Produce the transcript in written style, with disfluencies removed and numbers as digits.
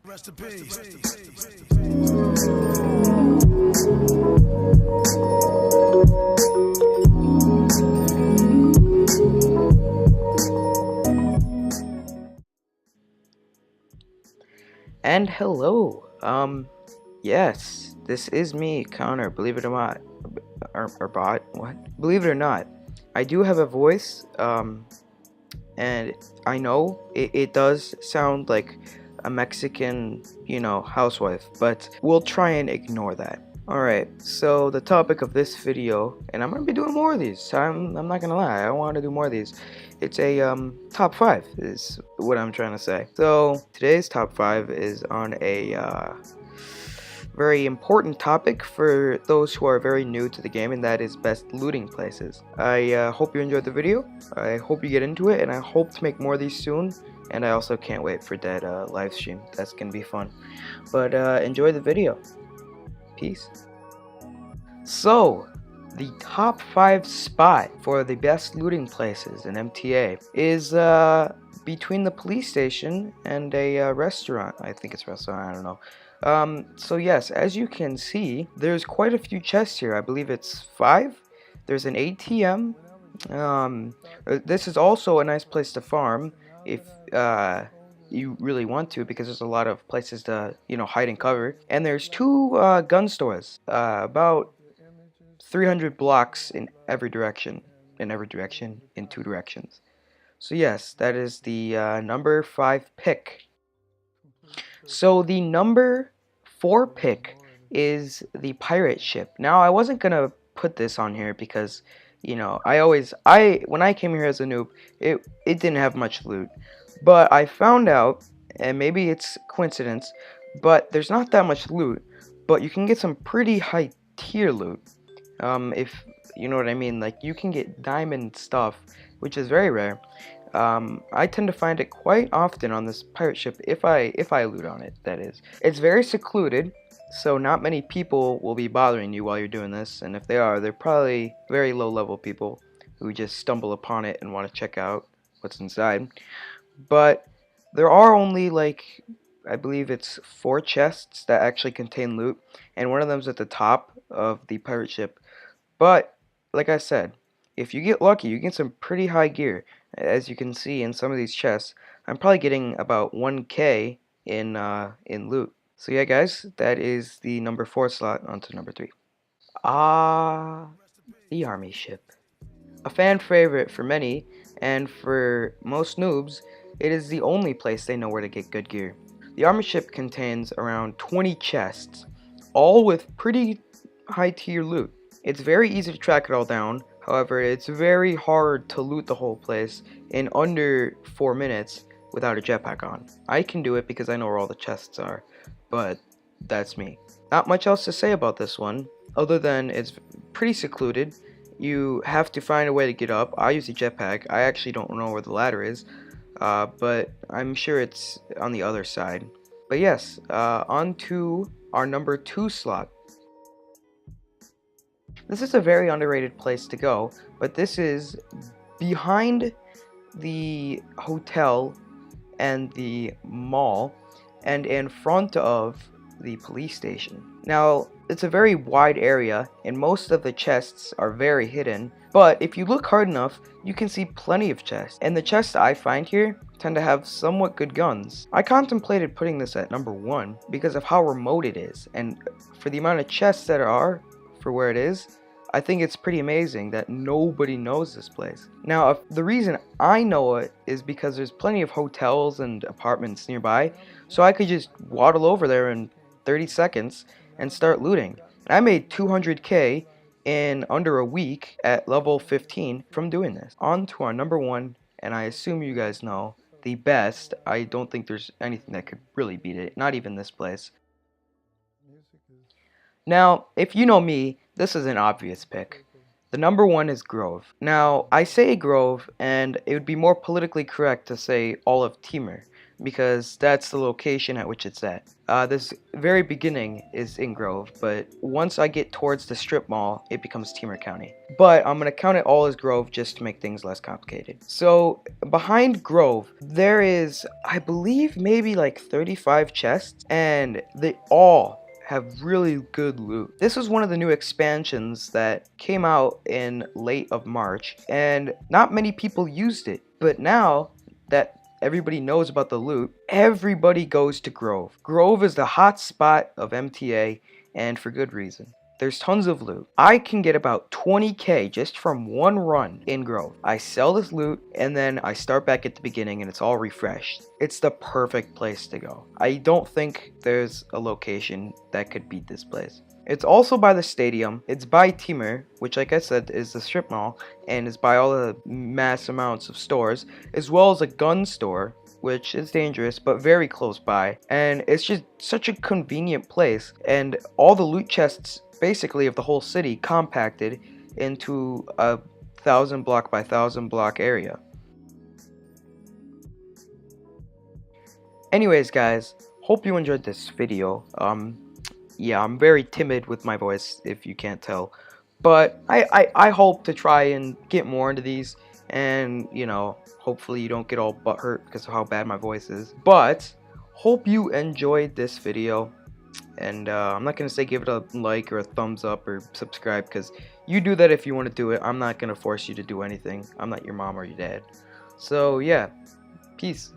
Rest in peace. And hello. Yes, this is me, Connor. Believe it or not, or bot. What? Believe it or not, I do have a voice. And I know it does sound like a Mexican, housewife, but we'll try and ignore that. Alright, so the topic of this video, and I'm gonna be doing more of these. I'm not gonna lie, I want to do more of these. It's a top 5 is what I'm trying to say. So today's top 5 is on a very important topic for those who are very new to the game, and that is best looting places. I hope you enjoyed the video. I hope you get into it, and I hope to make more of these soon. And I also can't wait for that live stream. That's gonna be fun. But enjoy the video. Peace. So, the top 5 spot for the best looting places in MTA is between the police station and a restaurant. I think it's a restaurant, I don't know. So yes, as you can see, there's quite a few chests here. I believe it's 5. There's an ATM. This is also a nice place to farm if you really want to, because there's a lot of places to, hide and cover. And there's 2 gun stores, about 300 blocks in every direction. In 2 directions. So yes, that is the number 5 pick. So the number 4 pick is the pirate ship. Now I wasn't gonna put this on here because, when I came here as a noob, it didn't have much loot. But I found out, and maybe it's coincidence, but there's not that much loot, but you can get some pretty high tier loot. If you know what I mean, like you can get diamond stuff, which is very rare. I tend to find it quite often on this pirate ship if I loot on it, that is. It's very secluded, so not many people will be bothering you while you're doing this, and if they are, they're probably very low level people who just stumble upon it and want to check out what's inside. But there are only I believe it's 4 chests that actually contain loot, and one of them's at the top of the pirate ship. But like I said, if you get lucky, you get some pretty high gear. As you can see in some of these chests, I'm probably getting about 1k in loot. So yeah, guys, that is the number 4 slot. On to number 3. Ah, the army ship. A fan favorite for many, and for most noobs, it is the only place they know where to get good gear. The army ship contains around 20 chests, all with pretty high tier loot. It's very easy to track it all down, however it's very hard to loot the whole place in under 4 minutes without a jetpack on. I can do it because I know where all the chests are, but that's me. Not much else to say about this one, other than it's pretty secluded. You have to find a way to get up. I use a jetpack. I actually don't know where the ladder is, but I'm sure it's on the other side. But yes, on to our number 2 slot. This is a very underrated place to go, but this is behind the hotel and the mall and in front of the police station. Now, it's a very wide area and most of the chests are very hidden, but if you look hard enough, you can see plenty of chests. And the chests I find here tend to have somewhat good guns. I contemplated putting this at number 1 because of how remote it is, and for the amount of chests that are for where it is, I think it's pretty amazing that nobody knows this place. Now, the reason I know it is because there's plenty of hotels and apartments nearby, so I could just waddle over there in 30 seconds and start looting. And I made 200k in under a week at level 15 from doing this. On to our number 1, and I assume you guys know, the best. I don't think there's anything that could really beat it, not even this place. Now, if you know me, this is an obvious pick. The number 1 is Grove. Now, I say Grove, and it would be more politically correct to say all of Timur, because that's the location at which it's at. This very beginning is in Grove, but once I get towards the strip mall, it becomes Teamer County. But I'm going to count it all as Grove just to make things less complicated. So behind Grove, there is, I believe, maybe like 35 chests, and they all have really good loot. This was one of the new expansions that came out in late of March, and not many people used it. But now that everybody knows about the loot, everybody goes to Grove. Grove is the hot spot of MTA, and for good reason. There's tons of loot. I can get about 20k just from one run in Grove. I sell this loot and then I start back at the beginning and it's all refreshed. It's the perfect place to go. I don't think there's a location that could beat this place. It's also by the stadium. It's by Teamer, which like I said is the strip mall, and is by all the mass amounts of stores, as well as a gun store, which is dangerous but very close by. And it's just such a convenient place, and all the loot chests basically of the whole city compacted into a 1,000 block by 1,000 block area. Anyways guys, hope you enjoyed this video. Yeah, I'm very timid with my voice, if you can't tell, but I hope to try and get more into these, and you know, hopefully you don't get all butthurt because of how bad my voice is. But hope you enjoyed this video, and I'm not gonna say give it a like or a thumbs up or subscribe, because you do that if you want to do it. I'm not gonna force you to do anything. I'm not your mom or your dad. So yeah, peace.